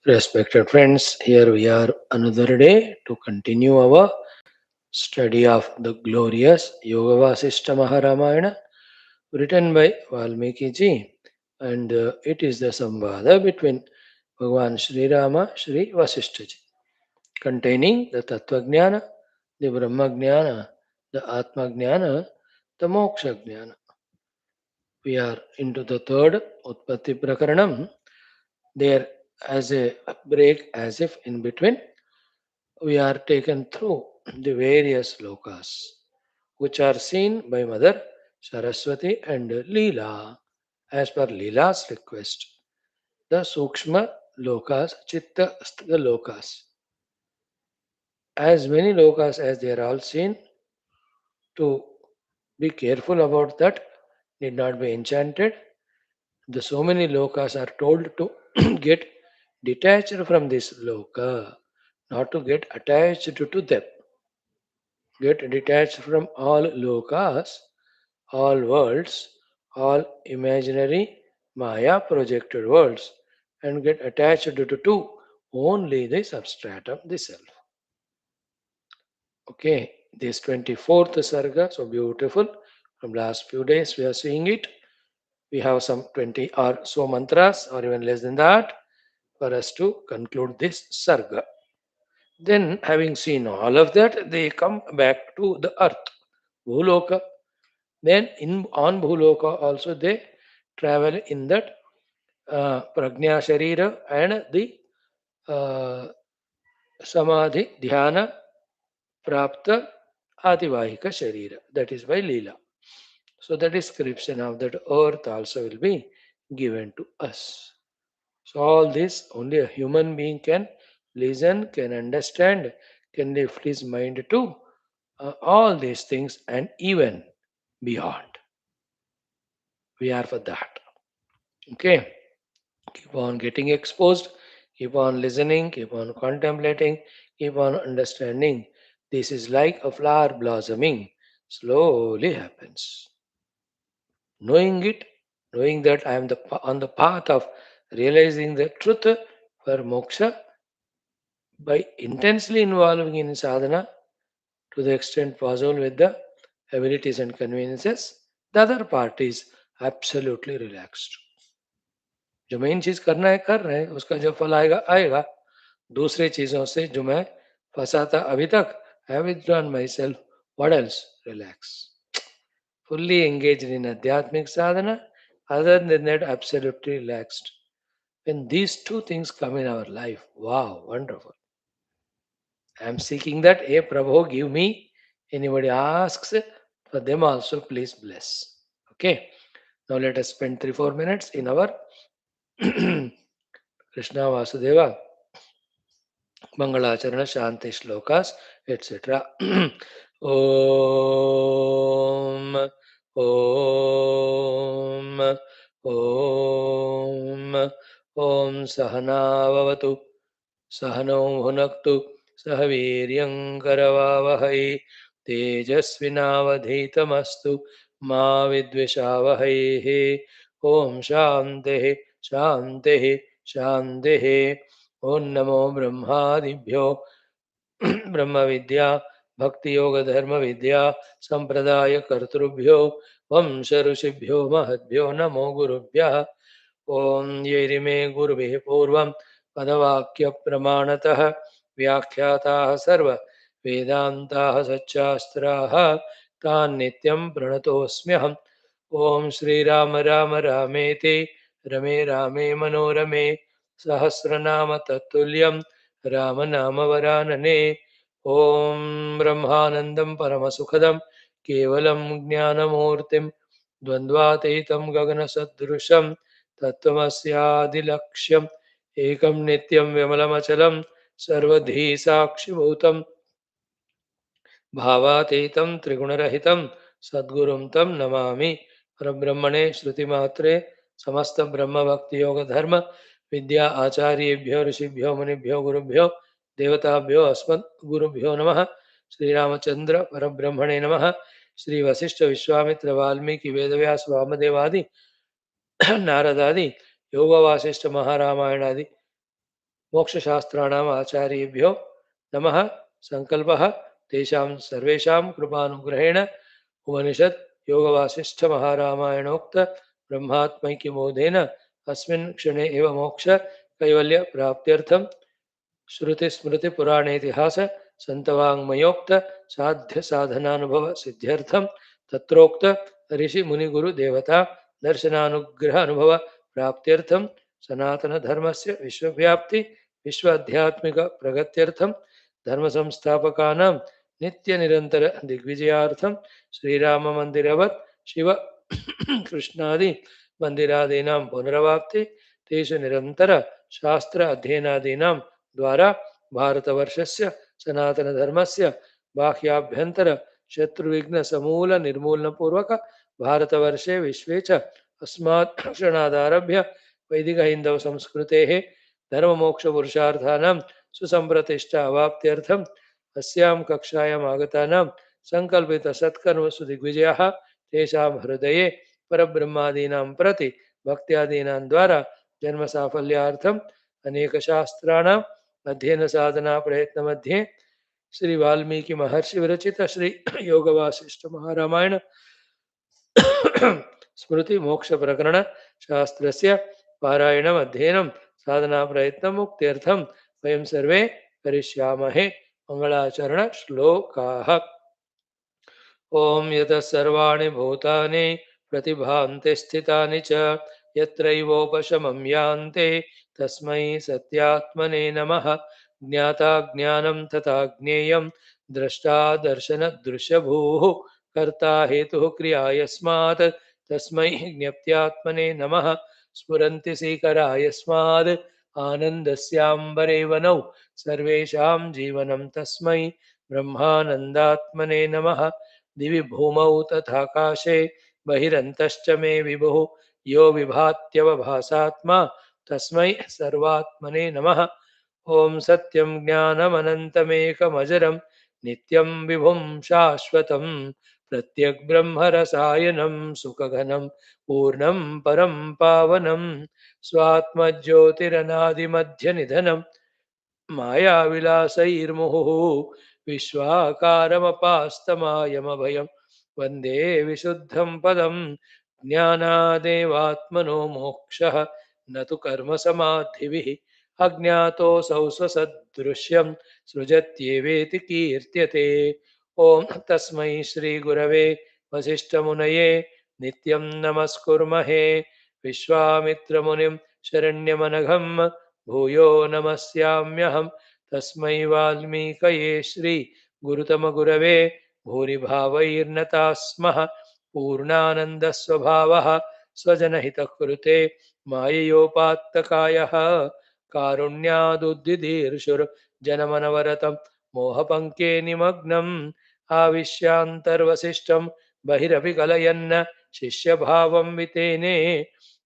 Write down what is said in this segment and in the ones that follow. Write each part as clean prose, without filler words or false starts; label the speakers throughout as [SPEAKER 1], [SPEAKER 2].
[SPEAKER 1] Respected friends, here we are another day to continue our study of the glorious Yoga Vaashishtha Maharamayana written by Valmiki ji, and it is the samvada between Bhagwan Sri Rama Sri Vasishtha ji, containing the Tattva Jnana, the Brahma Jnana, the Atma Jnana, the Moksha Jnana. We are into the third Utpatthi Prakaranam. There as a break, as if in between we are taken through the various lokas which are seen by Mother Saraswati and Leela as per Leela's request. The Sukshma lokas, Chitta Sthita lokas. As many lokas as they are all seen, to be careful about that, need not be enchanted. The so many lokas are told to get detached from this loka, not to get attached to them. Get detached from all lokas, all worlds, all imaginary Maya projected worlds, and get attached to only the substratum, the self. Okay, this 24th Sarga, so beautiful. From last few days we are seeing it. We have some 20 or so mantras, or even less than that, for us to conclude this Sarga. Then, having seen all of that, they come back to the earth, Bhuloka. Then in on Bhuloka also they travel in that Prajna Sharira and the uh, Samadhi Dhyana Prapta Adivahika Sharira. That is by Leela. So the description of that earth also will be given to us. So all this only a human being can listen, can understand, can lift his mind to all these things and even beyond. We are for that. Okay. Keep on getting exposed, keep on listening, keep on contemplating, keep on understanding. This is like a flower blossoming, slowly happens. Knowing it, knowing that I am on the path of realizing the truth for moksha by intensely involving in sadhana to the extent possible with the abilities and conveniences, the other part is absolutely relaxed. जो main चीज करना है कर रहे हैं, उसका जो फल आएगा आएगा. दूसरे चीजों से जो मैं फंसा था अभी तक, I have withdrawn myself. What else? Relax. Fully engaged in adhyatmic sadhana. Other than that, absolutely relaxed. When these two things come in our life, wow, wonderful. I am seeking that. Hey, Prabhu, give me. Anybody asks, for them also, please bless. Okay. Now let us spend 3-4 minutes in our Krishna Vasudeva Mangalacharana Shanti Shlokas, etc. Om Om Om Om Sahanavavatu Sahano Hunaktu Sahaviryam Tejasvinavadhitamastu Ma Vidvishavahai Om Shanti Shanti Shanti Om Namo Brahmadibhyo ब्रह्म विद्या भक्ति योग धर्म विद्या संप्रदाय कर्तृभ्यो वंश ऋषिभ्यो महद्भ्यो नमो गुरुभ्यः. ओम ये मे गुरुभिः पूर्वं पदवाक्य प्रमाणतः व्याख्याताः सर्व वेदान्ताः सच्चास्त्राः तान् नित्यं प्रणतोऽस्म्यहम्. ओम श्री राम राम रामेति रमे रामे मनोरमे सहस्रनाम तत्तुल्यम् राम नाम वरानने. ओम ब्रह्मानंदं परमसुखदं केवलं ज्ञानमूर्तिं द्वन्द्वातीतं गगनसदृशं तत्त्वमस्यादिलक्ष्यम् एकं नित्यं विमलमचलं सर्वधी साक्षिभूतं भावातीतं त्रिगुणरहितं सद्गुरुं तं नमामि. परब्रह्मणे श्रुतिमात्रे समस्त ब्रह्म भक्ति योग धर्म विद्या आचार्येभ्यो ऋषिभ्यो मुनिभ्यो गुरुभ्यो देवताभ्यो अस्मत् गुरुभ्यो नमः. श्री रामचंद्र परब्रह्मणे नमः. श्री वशिष्ठ विश्वामित्र वाल्मीकि वेदव्यास वामदेवादि नारदादि योग वासिष्ठ महारामायणादि मोक्षशास्त्राणाम् आचार्येभ्यो नमः। संकल्पः तेषां सर्वेषां कृपानुग्रहेण उपनिषत् योगवासिष्ठ महारामायणोक्त ब्रह्मात्मैक्यबोधेन अस्मिन् क्षणे एव मोक्ष कैवल्य प्राप्त्यर्थं श्रुतिस्मृतिपुराणेतिहास सन्तवाङ्मयोक्त साध्य साधनानुभव सिद्ध्यर्थं तत्रोक्त ऋषि मुनिगुरु देवता दर्शनानुग्रह अनुभव प्राप्त्यर्थं सनातन धर्मस्य विश्वव्याप्ति विश्व आध्यात्मिक प्रगत्यर्थं धर्म संस्थापकानां नित्य निरंतर दिग्विजयार्थं श्रीराम मंदिरवत् शिव कृष्णादि मंदिरादीनां पुनरवाप्ति तेषु निरंतर शास्त्र अध्ययनादीनां द्वारा भारतवर्षस्य सनातनधर्मस्य बाह्याभ्यन्तर शत्रुविघ्न समूल निर्मूलन पूर्वक भारतवर्षे विश्वे च अस्मात् क्षणादारभ्य वैदिक हिंदव संस्कृतेः धर्ममोक्ष पुरुषार्थानां सुसंप्रतिष्ठा अवाप्त्यर्थम् अस्यां कक्षायाम् आगतानां संकल्पित सत्कर्मसु दिग्विजयाः तेषां हृदये परब्रह्मादीनां प्रति भक्त्यादीनां द्वारा जन्म साफल्यार्थम् अनेक शास्त्राणाम् अध्ययन साधना प्रयत्न मध्ये श्री वाल्मीकि महर्षि विरचित श्री योग वासिष्ठ महारामायण स्मृति मोक्ष प्रकरण शास्त्रस्य पारायणम् अध्ययनं साधना प्रयत्नं मुक्त्यर्थं वयं सर्वे करिष्यामहे। मंगलाचरण श्लोकाः। ओम यतः सर्वाणि भूतानि प्रतिभान्ति स्थितानि च यत्रैवोपशमं यान्ति तस्मै सत्यात्मने नमः। ज्ञाता ज्ञानं तथा ज्ञेयं द्रष्टा दर्शनदृश्यभूः कर्ता हेतुः क्रिया यस्मात् तस्मै ज्ञप्त्यात्मने नमः। स्फुरन्ति सीकरा यस्माद् आनन्दस्याम्बरे वनौ सर्वेषां जीवनं तस्मै ब्रह्मानन्दात्मने नमः। दिवि भूमौ तथाकाशे बहिरन्तश्च मे विभुः यो विभात्यवभासात्मा तस्मै सर्वात्मने नमः। ॐ सत्यं ज्ञानमनन्तमेकमजरं नित्यं विभुं शाश्वतं प्रत्यग्ब्रह्मरसायनं सुखघनं पूर्णं परं पावनं स्वात्मज्योतिरनादिमध्यनिधनं मायाविलासैर्मुहुः विश्वाकारमपास्तमायमभयं वन्दे विशुद्धं पदं। ज्ञानादेवात्मनो मोक्षः न तु कर्मसमाधिभिः अज्ञातोऽसौ स्वसदृश्यं सृजत्येवेति कीर्त्यते। ॐ तस्मै श्रीगुरवे वसिष्ठमुनये नित्यं नमस्कुर्महे। विश्वामित्रमुनिं शरण्यमनघं भूयो नमस्याम्यहम्। तस्मै वाल्मीकये श्री गुरुतमगुरवे भूरिभावैर्नताः स्मः। पूर्णानन्दस्वभावः स्वजनहितः कृते माययोपात्तकायः कारुण्यादुद्दिदीर्षुर्जनमनवरतं मोहपङ्के निमग्नम् आविश्यान्तर्वसिष्ठं बहिरपि कलयन्न शिष्यभावं वितेने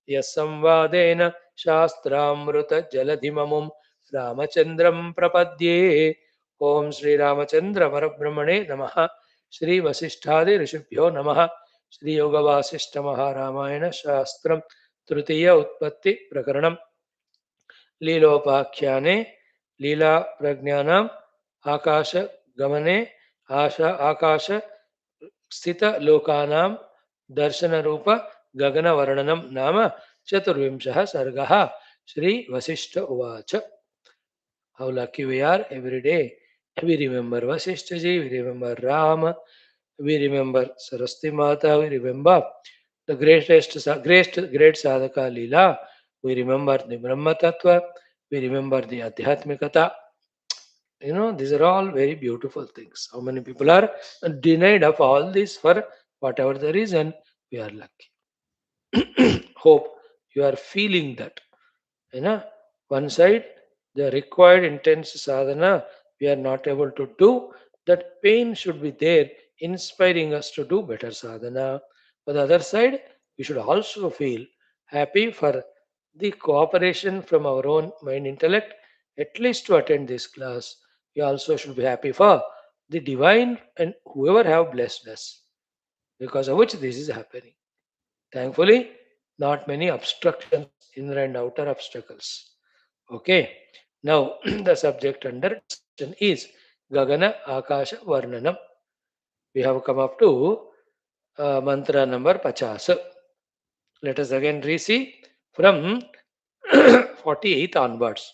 [SPEAKER 1] यः संवादेन शास्त्रामृतजलधिममुं रामचन्द्रं प्रपद्ये। ओम श्री रामचंद्र परब्रह्मणे नमः। श्री वशिष्ठादि ऋषिभ्यो नमः। श्री योग वासिष्ठ महारामायण शास्त्रम तृतीय उत्पत्ति प्रकरणम लीलोपाख्याने लीला प्रज्ञानाम आकाश गमने आकाश स्थित लोकानां दर्शन रूप गगन वर्णनम नाम चतुर्विंशः सर्गः। श्री वशिष्ठ उवाच। How lucky we are every day. We remember Vasishthaji, we remember Rama, we remember Saraswati Mata, we remember the great sadhaka Leela, we remember the Brahma Tattva, we remember the Adhyatmikata. You know, these are all very beautiful things. How many people are denied of all this for whatever the reason? We are lucky. Hope you are feeling that. You know, one side, the required intense sadhana, we are not able to do. That pain should be there, inspiring us to do better sadhana. On the other side, we should also feel happy for the cooperation from our own mind intellect, at least to attend this class. We also should be happy for the divine and whoever have blessed us, because of which this is happening. Thankfully, not many obstructions, inner and outer obstacles. Okay. Now, the subject under discussion is Gagana Akasha Varnanam. We have come up to mantra number 50. Let us again re-see from 48th onwards.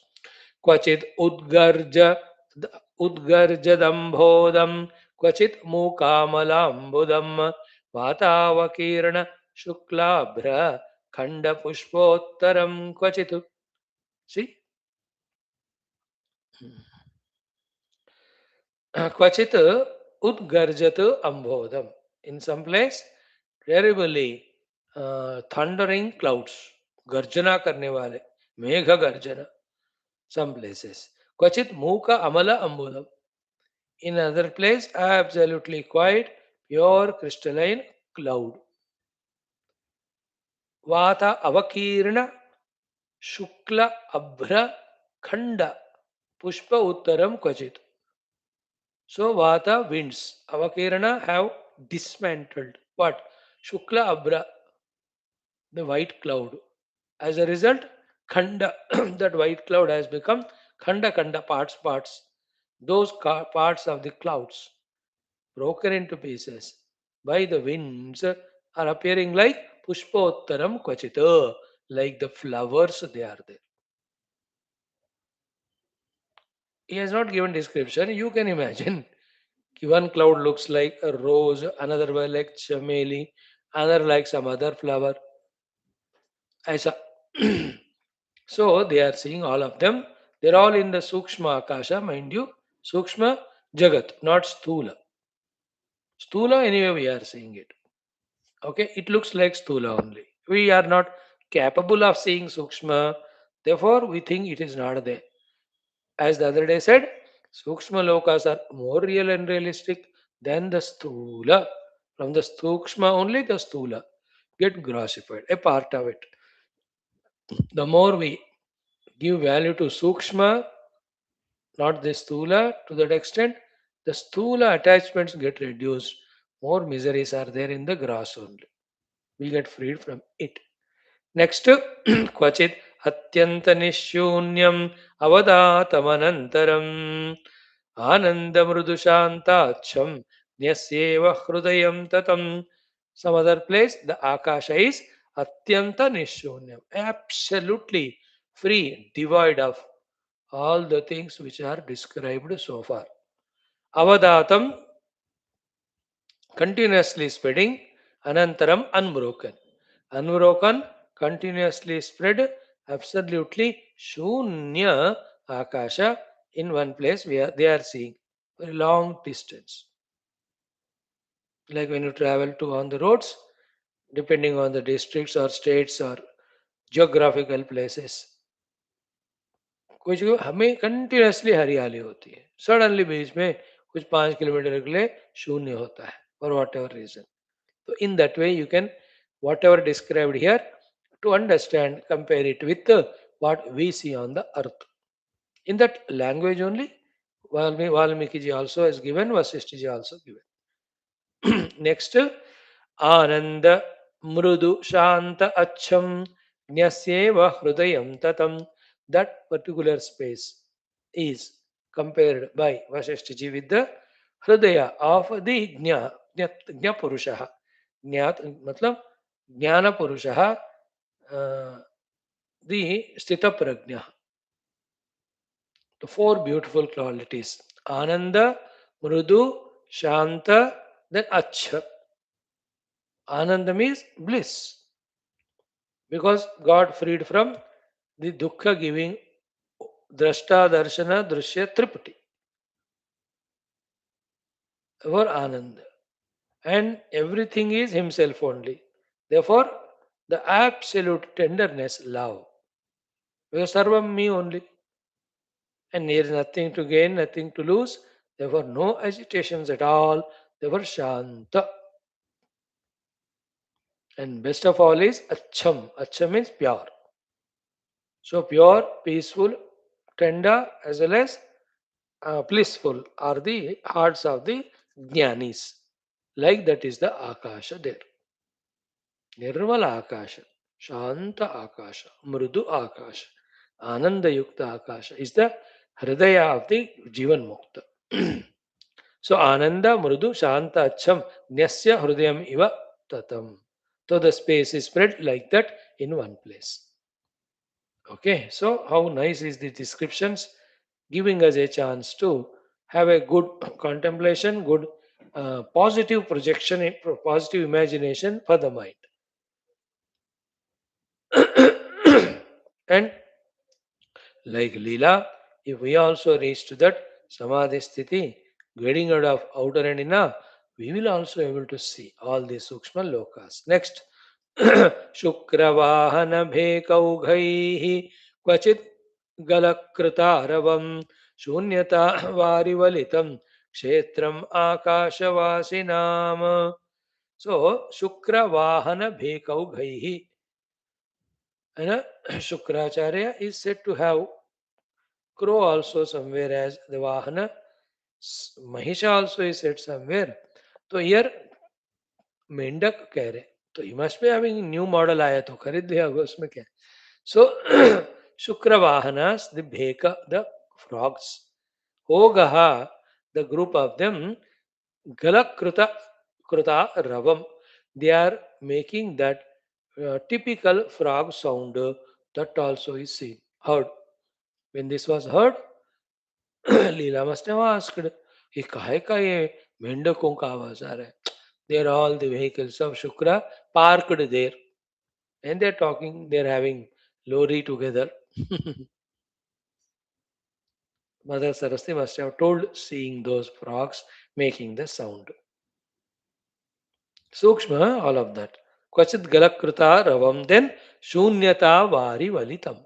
[SPEAKER 1] क्वचित् उद्गर्जदम्भोदं क्वचित् मूकामलाम्बुदं वातावकीर्ण शुक्लाभ्र खण्डपुष्पोत्तरं क्वचित्. See, क्वचित् उद्गर्जत ambodam. In some place, terribly thundering clouds, गर्जना करने वाले, मेघ गर्जना. Some places. क्वचित् मूक अमल अम्बुदम. In another place, absolutely quiet, pure crystalline cloud. Vata avakirna shukla abhra khanda pushpa uttaram kvachit. So Vata winds, avakirana have dismantled. What? Shukla abhra, the white cloud. As a result, khanda, that white cloud has become khanda parts. Those parts of the clouds broken into pieces by the winds are appearing like pushpottaram kvachita, like the flowers they are there. He has not given description. You can imagine. One cloud looks like a rose, another one like chameli, another like some other flower. Aisa. So they are seeing all of them. They're all in the Sukshma Akasha, mind you. Sukshma Jagat, not Stula. Stula, anyway, we are seeing it. Okay, it looks like Stula only. We are not capable of seeing Sukshma, therefore, we think it is not there. As the other day said, Sukshma Lokas are more real and realistic than the Stula. From the Sukshma, only the Stula get grossified, a part of it. The more we give value to Sukshma, not the Stula, to that extent, the Stula attachments get reduced. More miseries are there in the gross only. We get freed from it. Next, क्वचित् अत्यन्तनिशून्यम् अवदातमनन्तरम् आनन्दमृदुशान्ताच्छं न्यस्येव हृदयं ततम्. Some other place, the Akasha is Atyanta Nishunyam, absolutely free, devoid of all the things which are described so far. Avadatam, continuously spreading, Anantaram, unbroken. Unbroken, continuously spread, absolutely Shunya Akasha in one place where they are seeing very long distance. Like when you travel to on the roads, depending on the districts or states or geographical places, कुछ हमें continuously हरियाली होती है, suddenly बीच में कुछ 5 kilometre के लिए शून्य होता है for whatever reason. So in that way, you can whatever described here to understand, compare it with what we see on the earth. In that language only, Valmiki ji also has given, Vaashishtha ji also given. Next, Ananda Mrudu Shanta Acham Nyasyeva Hrudayam Tatam. That particular space is compared by Vaashishtha ji with the Hridaya of the Jna Purusha. ज्ञात मतलब ज्ञान पुरुष दी स्थित प्रज्ञ. The four beautiful qualities: Ananda, Mrudu, Shanta, then Acha. Ananda means bliss because God freed from the dukkha giving drashta, darshana, drushya, tripati for Ananda. And everything is Himself only. Therefore, the absolute tenderness, love. Because Sarvam me only. And there is nothing to gain, nothing to lose. Therefore, no agitations at all. Therefore, Shanta. And best of all is Acham. Acham means pure. So, pure, peaceful, tender, as well as blissful are the hearts of the Jnanis. Like that is the Akasha there. Nirmala Akasha, Shanta Akasha, Mrudu Akasha, Ananda Yukta Akasha is the Hridaya of the Jivan Mukta. So Ananda Mrudu Shanta Acham Nyasya Hrudayam Iva Tatam. So the space is spread like that in one place. Okay, so how nice is the descriptions, giving us a chance to have a good contemplation, good positive projection, positive imagination for the mind. And like Leela, if we also reach to that Samadhi Sthiti, getting out of outer and inner, we will also able to see all these Sukshma Lokas. Next, Shukravahana Bhekaugaihi Kvachit Galakritaaravam Shunyata Varivalitam Kshetram Akashavasinam. So, Shukravahana Bhekaugaihi. And Shukracharya is said to have crow also somewhere as the Vahana. Mahisha also is said somewhere. So here मेंढक कह रहे तो he must be having new model आया तो खरीद लिया होगा उसमें क्या सो शुक्र वाहनास द भेक द फ्रॉग्स होगहा द ग्रुप ऑफ देम गलकृत कृता रवम they are making that typical frog sound that also is seen heard when this was heard Leela must have asked ये काहे का ये मेंढकों का आवाज आ रहा है They're all the vehicles of Shukra parked there and they're talking, they're having lorry together. Mother Saraswati must have told seeing those frogs making the sound. Sukshma, all of that. Kvachit galakrita ravam, then shunyata vari valitam.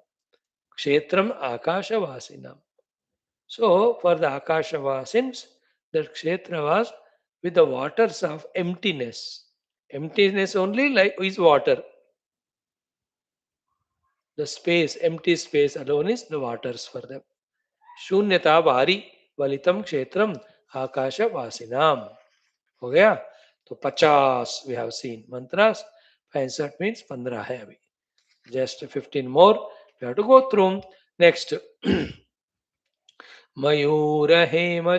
[SPEAKER 1] Kshetram akasha vasinam. So, for the akasha vasins, that kshetra was with the waters of emptiness. Emptiness only like is water. The space, empty space alone is the waters for them. शून्यता भारी वलितम क्षेत्रम आकाश वासिनाम हो गया तो 50 we have seen mantras 65 means 15 है अभी just 15 more we have to go through next मयूरहेमचूडादि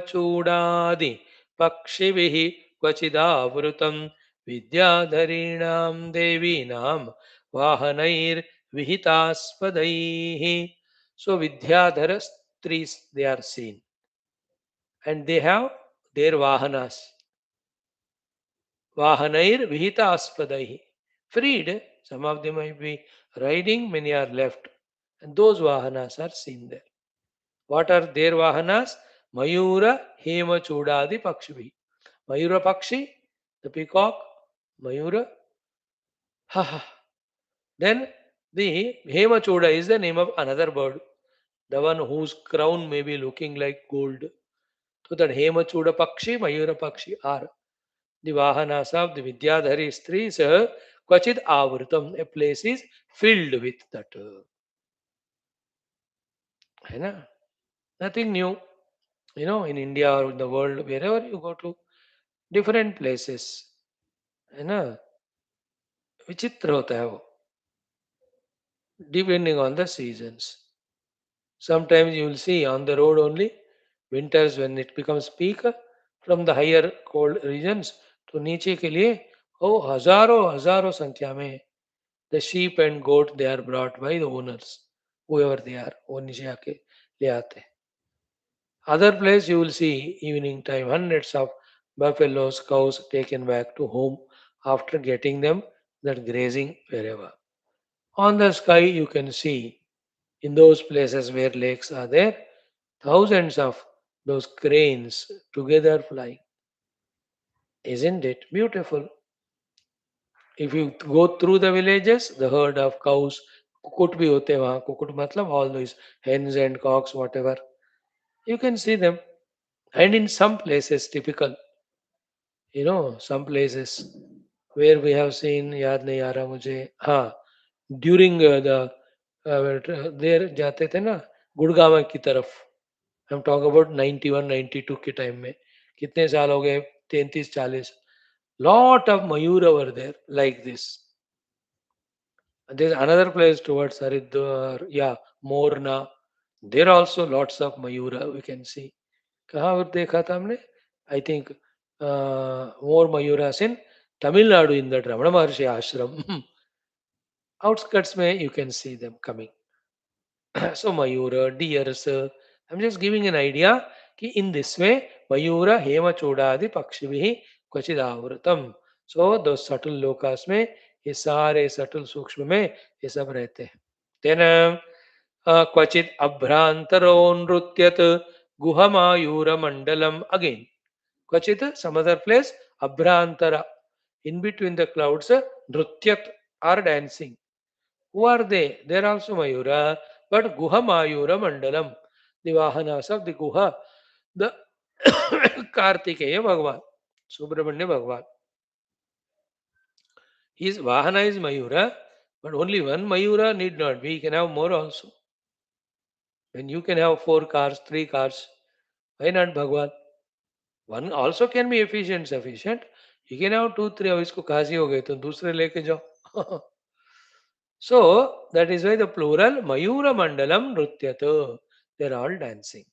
[SPEAKER 1] पक्षिभिः क्वचिदावृतं विद्याधरीणां देवीनां वाहनैर्विहितास्पदैः So Vidyadhara trees they are seen and they have their vahanas. Vahanair vihita aspadaihi. Freed, some of them might be riding, many are left. And those vahanas are seen there. What are their vahanas? Mayura Hema Chudadi Pakshivi. Mayura Pakshi, the peacock, Mayura. Ha ha. Then the Hema Chuda is the name of another bird, the one whose crown may be looking like gold. So that Hemachuda Pakshi, Mayura Pakshi are the Vahanas of the Vidyadhari Stris, Kvachit Avritam, a place is filled with that. है ना? Nothing new. You know, in India or in the world, wherever you go to, different places. है ना? विचित्र होता है वो. Depending on the seasons. Sometimes you will see on the road only, winters when it becomes peak, from the higher cold regions to नीचे के लिए oh हजारों हजारों संख्या में the sheep and goat they are brought by the owners whoever they are वो नीचे आके ले आते हैं. Other place you will see evening time hundreds of buffaloes cows taken back to home after getting them that grazing wherever. On the sky you can see in those places where lakes are there thousands of those cranes together flying. Isn't it beautiful? If you go through the villages, the herd of cows, कुकुट भी होते हैं वहाँ कुकुट मतलब all those hens and cocks whatever you can see them and in some places typical some places where we have seen याद नहीं आ रहा मुझे हाँ during देर जाते थे ना गुड़गांव की तरफ हम टॉक अबाउट 91 92 के टाइम में कितने साल हो गए 33 40 lot of mayur over there like this There's another place towards Haridwar, yeah, Morna. There also lots of Mayura we can see. कहाँ और देखा था हमने? I think more Mayuras in Tamil Nadu in that Ramana Maharshi ashram. Outskirts में you can see them coming. So Mayura, deers. I'm just giving an idea कि in this way Mayura Hema Chodadi Pakshivihi Kvachidavratam. So those subtle lokas में ये सारे subtle सूक्ष्म में ये सब रहते हैं. Then क्वचित् अभ्रांतरो नृत्यत गुहमायूरमंडलम again. Kvachit, some other place, Abhrantara. In between the clouds, Nrutyat are dancing. Who are they? They are also Mayura, but Guha Mayura Mandalam. The Vahanas of the Guha, the Kartikeya Bhagavan, Subramanya Bhagavan. His Vahana is Mayura, but only one Mayura need not be. You can have more also. When you can have 4 cars, 3 cars, why not Bhagavan? One also can be efficient, sufficient. You can have 2, 3, अब इसको खांसी हो गई तो दूसरे लेके जाओ. So that is why the plural Mayura Mandalam Nrutyata. They're all dancing.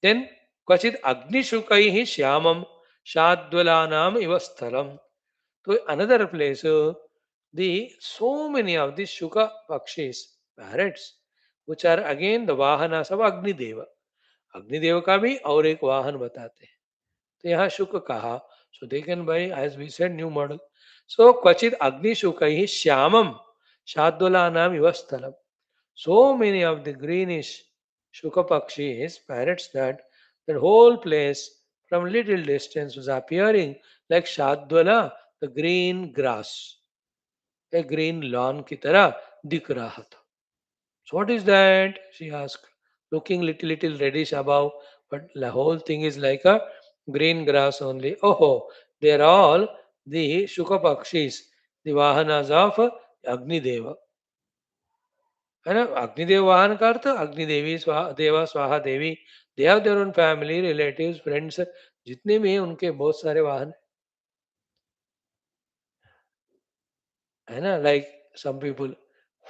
[SPEAKER 1] Then Kvachit Agni Shukaihi Shyamam Shadvalanam Ivasthalam. So another place, the so many of these Shuka Pakshis, parrots, which are again the Vahanas of Agni Deva. Agni Deva का भी और एक वाहन बताते हैं. तो यहाँ शुक कहा. So they can buy, as we said, new model. So क्वचित अग्नि शुकैः श्यामम शाद्वलानाम इव स्थलम. So many of the greenish shuka pakshis, parrots, that whole place from little distance was appearing like shadwala, the green grass, a green lawn की तरह दिख रहा था. So what is that? She asked, looking little reddish above, but the whole thing is like a green grass only. Oh, they are all the Shukapakshis, the Vahanas of Agni Deva. है ना? अग्निदेव वाहन का अर्थ अग्निदेवी देवा स्वाहा देवी. They have their own family, relatives, friends, जितने भी हैं उनके बहुत सारे वाहन है ना. Like some people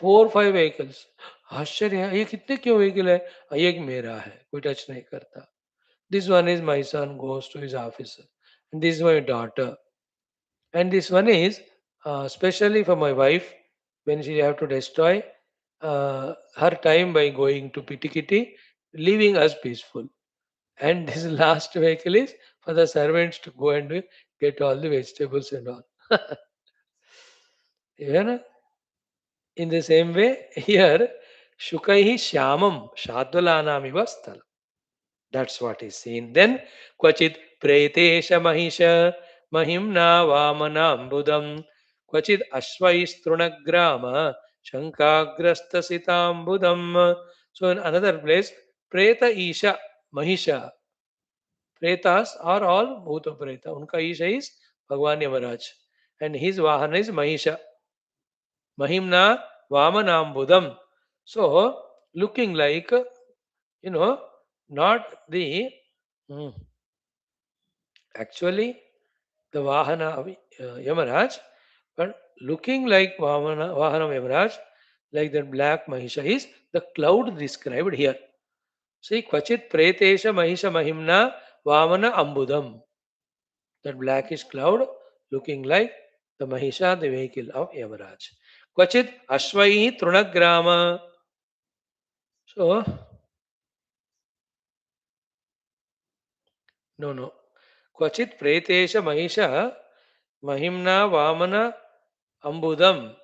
[SPEAKER 1] 4, 5 vehicles. आश्चर्य है, ये कितने क्यों व्हीकल है? ये एक मेरा है, कोई टच नहीं करता. This one is my son goes to his office, and this my daughter, and this one is specially for my wife when she have to destroy her time by going to Piti Kitty, leaving us peaceful. And this last vehicle is for the servants to go and get all the vegetables and all. You know? In the same way, here, Shukaihi Shyamam Shadvalanamiva Sthalam. That's what is seen. Then, Kvachit Pretesha Mahisha Mahimna Vamanambudam Kvachit Ashvaistrunagrama Shankagrasta Sitambudam. So, in another place, Preta Isha Mahisha. Pretas are all Bhuta Preta. Unka Isha is Bhagwan Yamaraj. And his Vahana is Mahisha. Mahimna Vamanambudam. So, looking like, not the mm, actually the Vahana of Yamaraj, but looking like Vahana of Yamaraj, like that black Mahisha is the cloud described here. See, Kvachit Pretesha Mahisha Mahimna Vamana Ambudam. That blackish cloud looking like the Mahisha, the vehicle of Yamaraj. Kvachit Ashvai Trunagrama. So, no. Kvachit Pretesha Mahisha Mahimna Vamana Ambudam.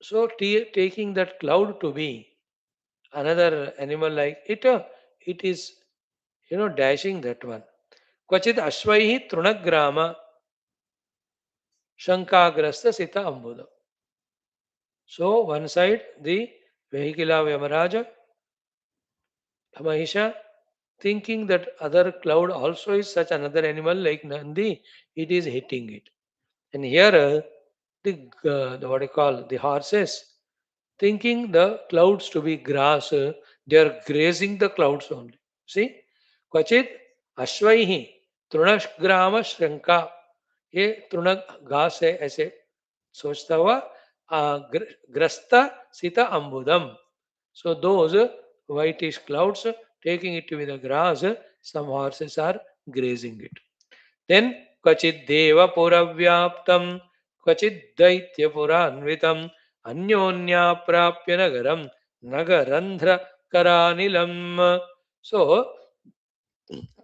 [SPEAKER 1] So, taking that cloud to be another animal like it, it is, dashing that one. Kvachit Ashvaihi Trunagrama Shankagrasta Sita Ambudam. So, one side the vehicle of Yamaraja, Mahisha, thinking that other cloud also is such another animal like Nandi, it is hitting it. And here, the what you call the horses, thinking the clouds to be grass, they are grazing the clouds only. See, क्वचित अश्वैहि तृणग्राम श्रृंका, ये तृण घास है ऐसे सोचता हुआ grasta sita ambudam. So those whitish clouds taking it with the grass, some horses are grazing it. Then kvachid deva puravyaptam, kvachid daitya puranvitam, anyonya prapya nagaram, nagarandhra karanilam. So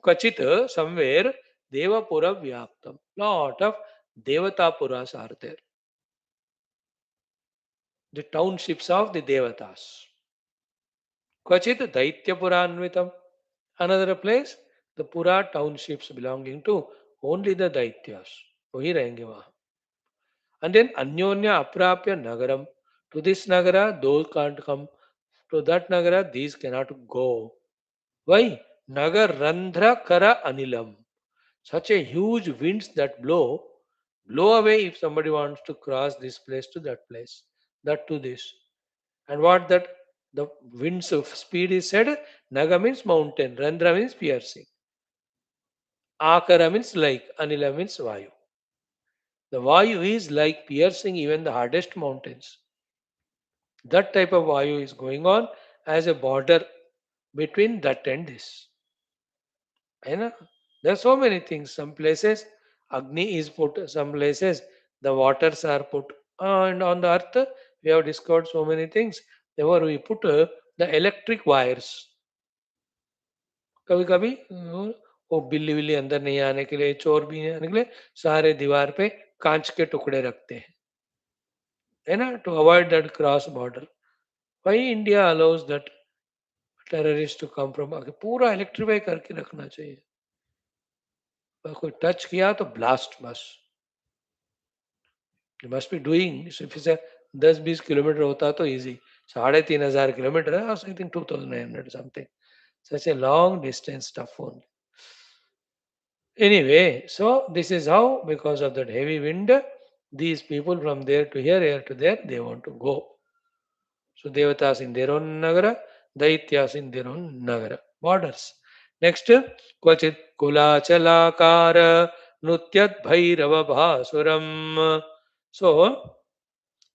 [SPEAKER 1] kvachit somewhere deva puravyaptam. Lot of devatapuras are there. The townships of the devatas. Kvachit daitya puranvitam. Another place, the Pura townships belonging to only the Daityas. वही रहेंगे वहां. And then Anyonya Aprapya Nagaram. To this Nagara, those can't come. To that Nagara, these cannot go. Why? Nagar Randhra Kara Anilam. Such a huge winds that blow away if somebody wants to cross this place to that place, that to this. And what that the winds of speed is said, Naga means mountain, Randhra means piercing. Akara means like, Anila means Vayu. The Vayu is like piercing even the hardest mountains. That type of Vayu is going on as a border between that and this. You know? There are so many things. Some places Agni is put, some places the waters are put. And on the earth, we have discovered so many things. Therefore, we put the electric wires. कभी कभी वो बिल्ली Willey अंदर नहीं आने के लिए, चोर भी नहीं आने के लिए सारे दीवार पे कांच के टुकड़े रखते हैं, है ना, to avoid that cross border. भाई India allows that terrorist to come from, पूरा इलेक्ट्रीफाई करके रखना चाहिए. पर कोई टच किया तो ब्लास्ट बस. You must be doing. If इसे 10-20 किलोमीटर होता तो इजी. 3500 किलोमीटर है, I think 2900 something. Such a long distance tough only. Anyway, so this is how, because of that heavy wind, these people from there to here to there, they want to go. So Devatas in their own Nagara, Daityas in their own Nagara. Borders. Next, Kvachit Kulachalakara Nutyat Bhairava Bhasuram. So,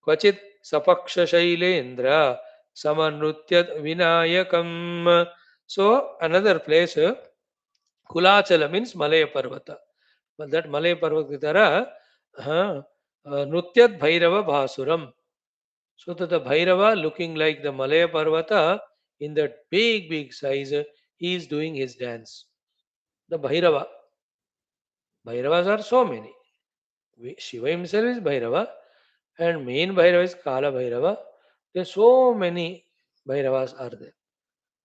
[SPEAKER 1] Kvachit Sapaksha Shailendra Samanutyat Vinayakam. So, another place, Kulachala means Malaya Parvata. But that Malaya Parvata ki tarah, Nutyat Bhairava Bhasuram. So that the Bhairava looking like the Malaya Parvata in that big size, he is doing his dance. The Bhairava. Bhairavas are so many. Shiva himself is Bhairava and main Bhairava is Kala Bhairava. There are so many Bhairavas are there.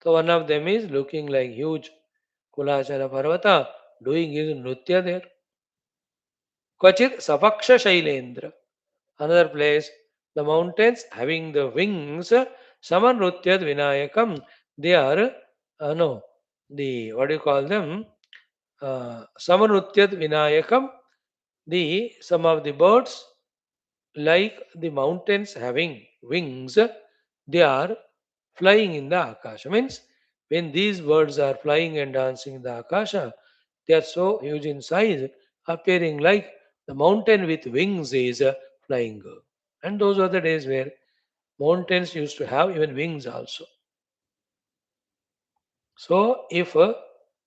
[SPEAKER 1] So one of them is looking like huge Kulachala Parvata doing his Nutya there. Kvachit Sapaksha Shailendra. Another place, the mountains having the wings, Samanrutyad Vinayakam, they are, no, the, what do you call them? Samanrutyad Vinayakam, some of the birds, like the mountains having wings, they are flying in the Akasha. Means, when these birds are flying and dancing in the Akasha, they are so huge in size, appearing like the mountain with wings is flying. And those were the days where mountains used to have even wings also. So, if the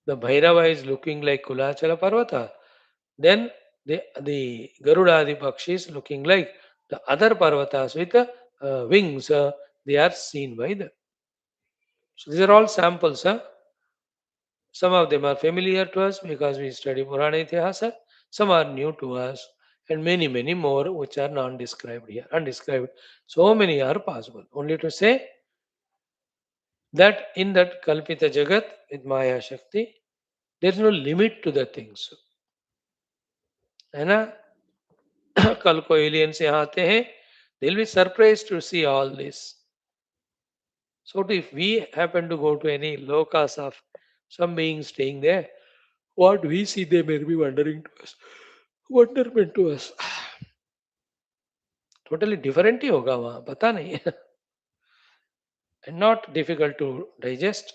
[SPEAKER 1] Bhairava is looking like Kulachala Parvata, then the Garudadi Pakshi is looking like the other Parvatas with wings. They are seen by them. So, these are all samples. Some of them are familiar to us because we study Purana Itihasa. Some are new to us, and many more which are non-described here, undescribed. So many are possible. Only to say that in that Kalpita Jagat with Maya Shakti, there is no limit to the things. है ना? कल को aliens यहाँ आते हैं, they'll be surprised to see all this. So if we happen to go to any lokas of some being staying there, what we see, they may be wondering to us, wonderment to us. Totally different ही होगा वहाँ, पता नहीं. And not difficult to digest,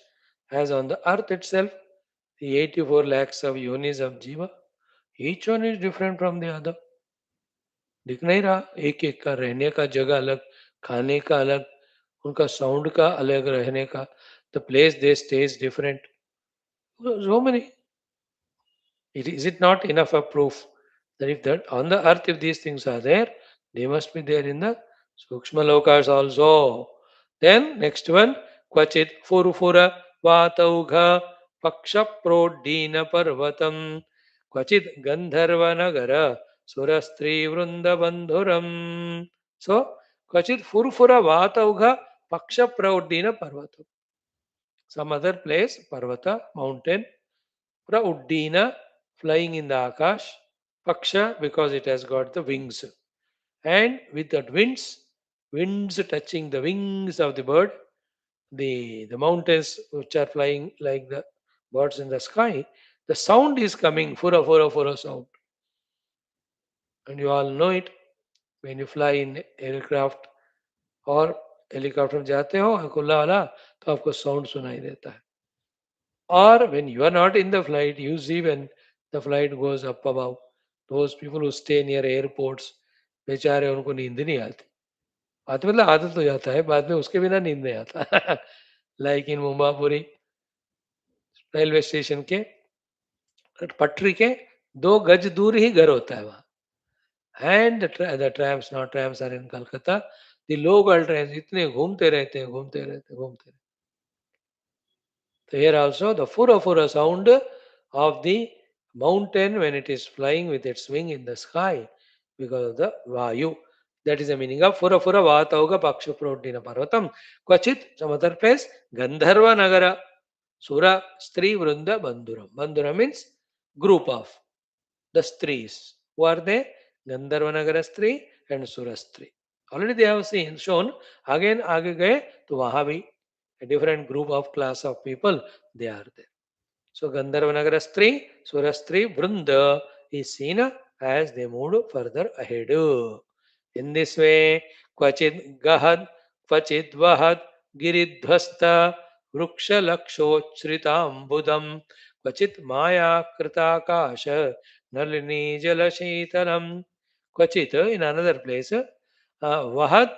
[SPEAKER 1] as on the earth itself, the 84 lakhs of yonis of jiva, each one is different from the other. दिख नहीं रहा, एक एक का रहने का जगह अलग, खाने का अलग, उनका साउंड का अलग रहने का, the place they stay is different. So many. Is it not enough of proof that if that on the earth, if these things are there, they must be there in the Sukshma Lokas also. Then next one, Kvachit Furfura Vataugha Paksha Prodina Parvatam Kvachit Gandharva Nagara Surastri Vrunda Bandhuram. So Kvachit Furfura Vataugha Paksha Prodina Parvatam. Some other place, Parvata, mountain, Uddina, flying in the Akash, Paksha, because it has got the wings. And with that winds touching the wings of the bird, the mountains which are flying like the birds in the sky, the sound is coming, fura, fura, fura sound. And you all know it when you fly in aircraft और helicopter में जाते हो खुला वाला तो आपको sound सुनाई देता है. Or when you are not in the flight, you see when the flight goes up above. Those people who stay near airports, बेचारे उनको नींद नहीं आती. आती मतलब आदत हो जाता है, बाद में उसके बिना नींद नहीं आता. Like in Mumbapuri railway station के पटरी के 2 गज दूर ही घर होता है वहाँ. And the trams not trams are in Calcutta, the local train इतने घूमते रहते हैं, घूमते रहते घूमते रहते. So here also the fura fura sound of the mountain when it is flying with its wing in the sky because of the Vayu. That is the meaning of fura fura vatauga paksha prodina parvatam. Kvachit, some other place, Gandharva Nagara, Sura Stri Vrunda Bandhuram. Bandhuram means group of the Stris. Who are they? Gandharva Nagara Stri and Sura Stri. Already they have seen, shown, again आगे गए तो वहां भी a different group of class of people they are there. So Gandharvanagara Stri, Surastri, Vrunda is seen as they moved further ahead. In this way, Kvachit Gahad, Kvachit Vahad, Giridhvasta, Vruksha Lakshochritam Budam, Kvachit Maya Kritakasha, Nalini Jalashitalam. Kvachit, in another place, Vahad,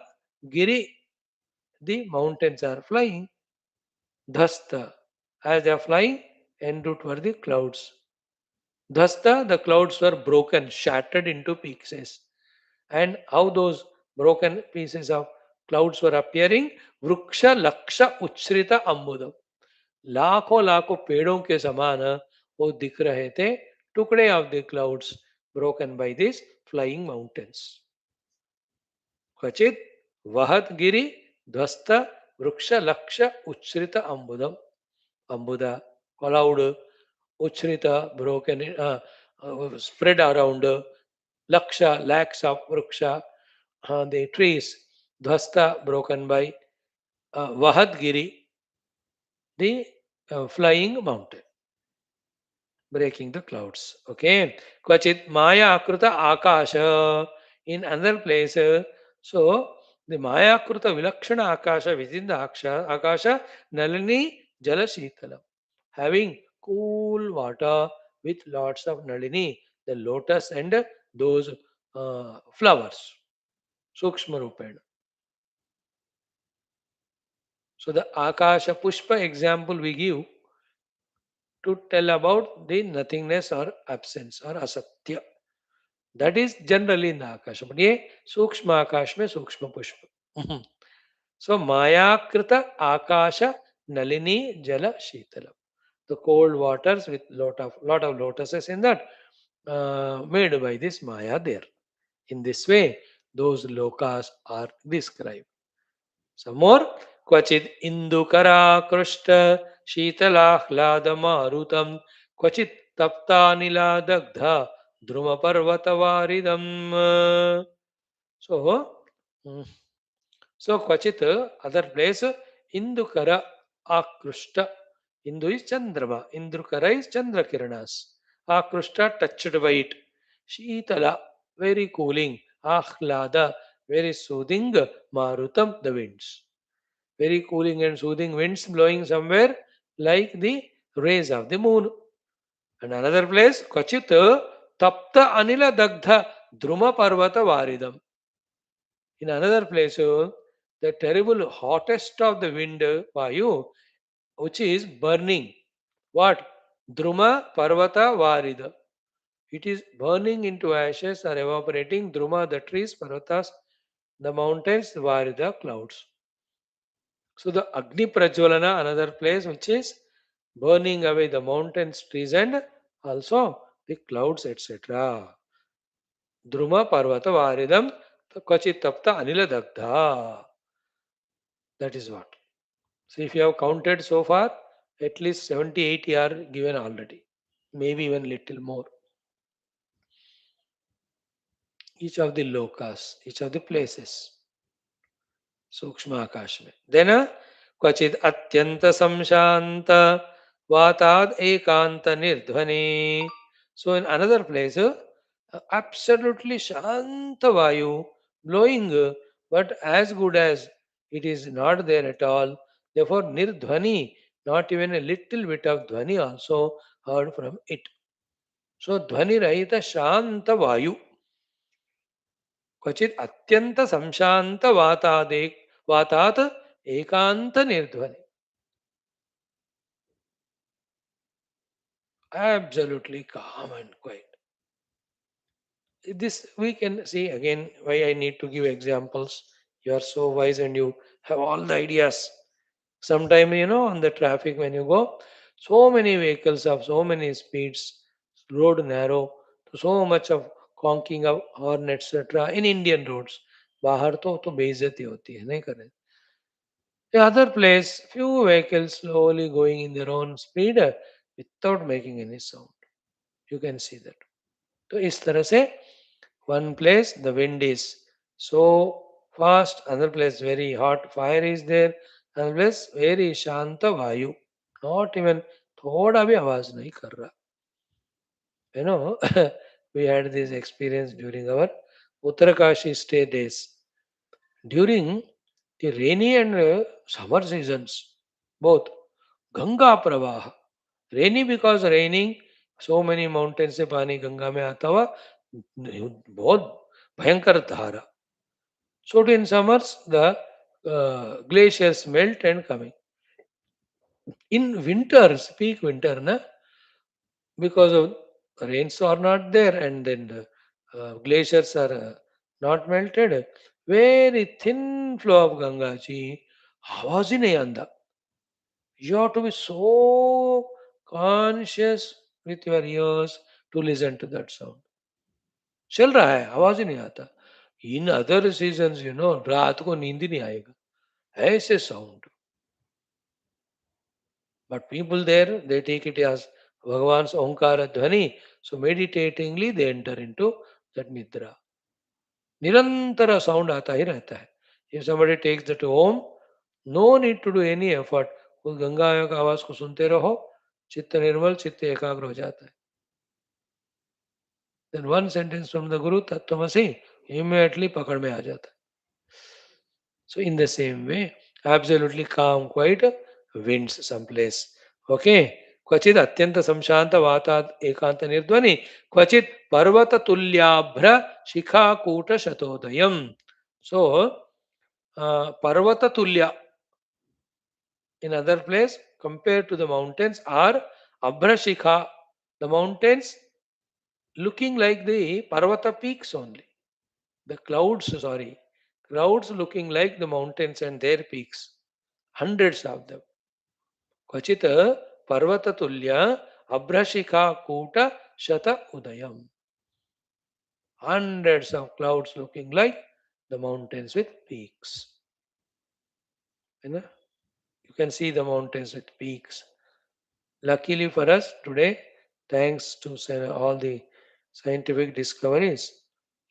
[SPEAKER 1] Giri, the mountains are flying. Dhasta, as they are flying, en route were the clouds. Dhasta, the clouds were broken, shattered into pieces. And how those broken pieces of clouds were appearing? Vruksha laksha uchrita ambudam. लाखों लाखों पेड़ों के समान वो दिख रहे थे, टुकड़े of the clouds broken by this flying mountains. क्वचित वहत गिरि ध्वस्त वृक्ष लक्ष उच्छ्रित अम्बुदम. Ambuda, cloud, Uchrita, broken, spread around, Laksha, lakhs of Vruksha, the trees, Dhvasta, broken by Vahadgiri, the flying mountain, breaking the clouds. Okay. Kvachit Maya Akruta Akasha. In another place, so the Maya Akruta Vilakshana Akasha within the Akasha, Nalini Jalashitalam. Having cool water with lots of Nalini, the lotus and those flowers. Sukshma Rupena. So the Akasha Pushpa example we give to tell about the nothingness or absence or asatya. That is generally in the Akasha. But ye Sukshma Akash mein Sukshma Pushpa. So Maya Krita Akasha Nalini Jala Shitalam. The cold waters with lot of lotuses in that made by this Maya there. In this way, those lokas are described. Some more. Kvachit Indukara Krushta Shitalahlada Marutam Kvachit Tapta Nila Dagdha Druma Parvata Varidam. So, mm, so Kvachit, other place, Indukara Akrushta. Indu is Chandrama. Indukara is Chandra Kiranas. Akrushta touched by it. Shitala, very cooling. Ahlada, very soothing. Marutam, the winds. Very cooling and soothing winds blowing somewhere like the rays of the moon. And another place, Kvachit Tapta Anila Dagdha Druma Parvata Varidam. In another place, the terrible hottest of the wind, Vayu, which is burning. What? Druma Parvata Varida. It is burning into ashes or evaporating. Druma, the trees, Parvatas, the mountains, Varida, clouds. So the Agni Prajwalana, another place which is burning away the mountains, trees, and also the clouds, etc. Druma Parvata Varidam Kvachit Tapta Anila Dagdha. That is what. So if you have counted so far, at least 70 80 are given already. Maybe even little more. Each of the lokas, each of the places. सूक्ष्म आकाश में then क्वचित अत्यंत संशांत वाताद एकांत निर्ध्वनि so in another place absolutely shanta vayu blowing but as good as it is not there at all, therefore nirdhvani, not even a little bit of dhvani also heard from it. So dhvani rahita shanta vayu क्वचित अत्यंत संशांत वातात एकांत निर्ध्वनि. Absolutely calm and quiet. This we can see again why I need to give examples. You are so wise and you have all the ideas. Sometime, on the traffic when you go, so many vehicles of so many speeds, road narrow, so much of honking of horn, etc. in Indian roads. बाहर तो बेइज्जती होती है नहीं करे. The other place, few vehicles slowly going in their own speed without making any sound. You can see that. तो इस तरह से one place the wind is so fast, another place very hot fire is there, another place very shanta vayu. Not even थोड़ा भी आवाज नहीं कर रहा. You know, we had this experience during our Uttarakashi stay days. During the rainy and summer seasons, both Ganga Pravaha. Rainy because raining, so many mountains से पानी गंगा में आता हुआ बहुत भयंकर धारा. So in summers the glaciers melt and coming. In winters, peak winter, na, because of rains are not there and then the glaciers are not melted, very thin flow of Ganga ji, आवाज ही नहीं आंदा. You have to be so conscious with your ears to listen to that sound. चल रहा है आवाज ही नहीं आता. In other season रात को नींद ही नहीं आएगा ऐसे sound. But people there they take it as Bhagwan Omkar dhwani. So meditatingly they enter into that nidra. निरंतर साउंड आता ही रहता है. If somebody takes that home, no need to do any effort. उस गंगा का आवाज को सुनते रहो, चित्त निर्मल, चित्त एकाग्र हो जाता है. Then one sentence from the Guru, Tattvamasi, immediately pakad mein aa jata hai. So in the same way, absolutely calm, quiet, winds someplace. Okay. क्वचित अत्यंत संशांत वाताद एकांत निर्ध्वनि क्वचित पर्वत तुल्याभ्र शिखाकूट शतोदयम. So पर्वत तुल्य in other place compared to the mountains are abhra shikha. The mountains looking like the parvata peaks only. The clouds, sorry, clouds looking like the mountains and their peaks. Hundreds of them. क्वचित पर्वत तुल्य अभ्रशिखा कूट शत udayam. Hundreds of clouds looking like the mountains with peaks. You can see the mountains with peaks. Luckily for us today, thanks to all the scientific discoveries,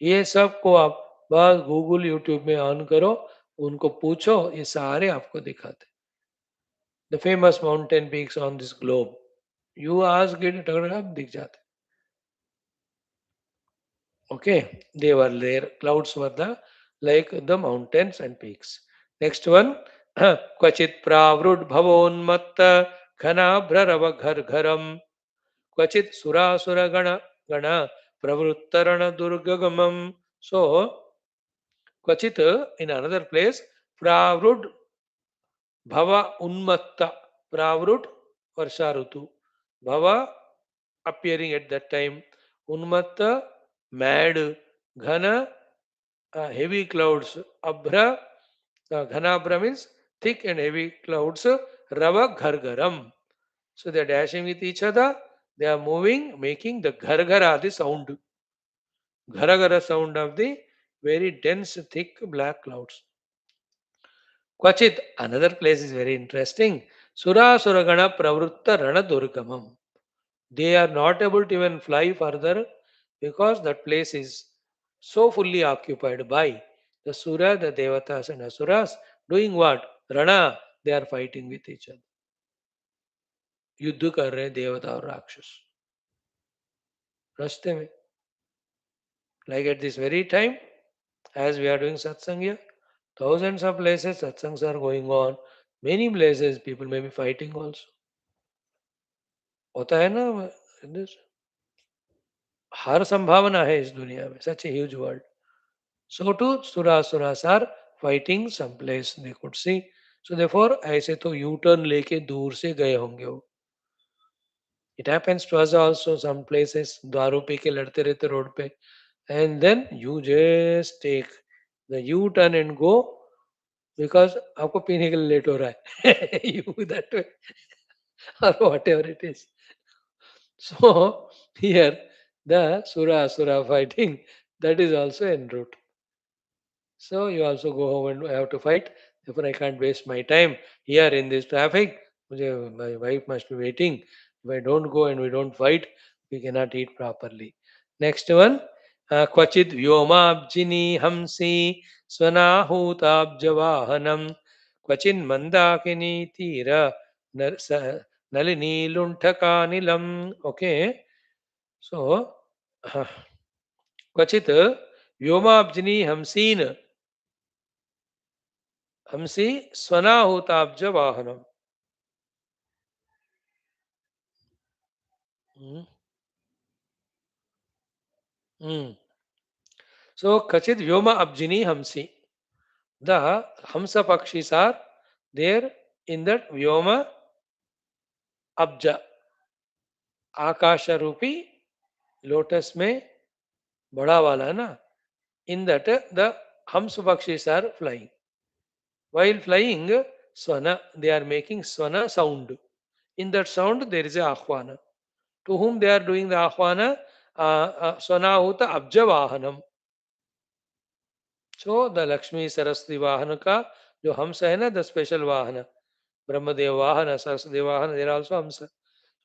[SPEAKER 1] ये सब को आप बस गूगल यूट्यूब में ऑन करो, उनको पूछो, ये सारे आपको दिखाते. The famous mountain peaks on this globe. You ask it, दिख जाते. Okay, they were there. Clouds were like the mountains and peaks. Next one, क्वचित प्रावृड भवोन्मत्त घनाभ्ररव घर घरम क्वचित सुरासुर गण गण pravrittarana durgagamam. So kvachit, in another place, pravrud bhava unmatta, pravrud varsha rutu, bhava appearing at that time, unmatta mad, ghana heavy clouds, abhra ghanabra means thick and heavy clouds, rava ghargaram. So they are dashing with each other, they are moving, making the ghargara, the sound, gharagara sound of the very dense thick black clouds. Kvachit, another place is very interesting. Surasuragana pravritta rana durgamam. They are not able to even fly further because that place is so fully occupied by the Sura, the Devatas and Asuras. Doing what? Rana, they are fighting with each other. युद्ध कर रहे हैं देवता और राक्षस रास्ते में. Like at this very time, as we are doing satsang here, thousands of places satsangs are going on. Many places people may be fighting also. होता है ना this? हर संभावना है इस दुनिया में. Such a huge world. So too, Surasuras are fighting someplace they could see. So therefore, ऐसे तो यू टर्न लेके दूर से गए होंगे वो. It happens to us also some places. दारू पी के लड़ते रहते रोड पे, and then you just take the U turn and go because आपको पीने के लिए लेट हो रहा है. You that way or whatever it is. So here the Sura Asura fighting, that is also en route. So you also go home and have to fight. Therefore, I can't waste my time here in this traffic. My wife must be waiting. If I don't go and we don't fight, we cannot eat properly. Next one. Kvachit vyomabjini hamsi swanahutabjavahanam kvachin mandakini tira nalini lunthakanilam. Okay. So, क्वचित व्योमाब्जनी हमसी स्वनाहुताब्ज वाहनम. So kachit vyoma abjini hamsi. The hamsa pakshis are there in that vyoma abja. आकाशा रूपी lotus में बड़ा वाला है ना. In that the hams pakshis are flying. While flying, swana, they are making swana sound. In that sound, there is a ahvana. To whom they are doing the ahvana? Swanahuta abja vahanam. So the Lakshmi Saraswati Vahana ka जो हंस है ना, the special Vahana, Brahmadev Vahana, Saraswati Vahana, they are also Hamsa.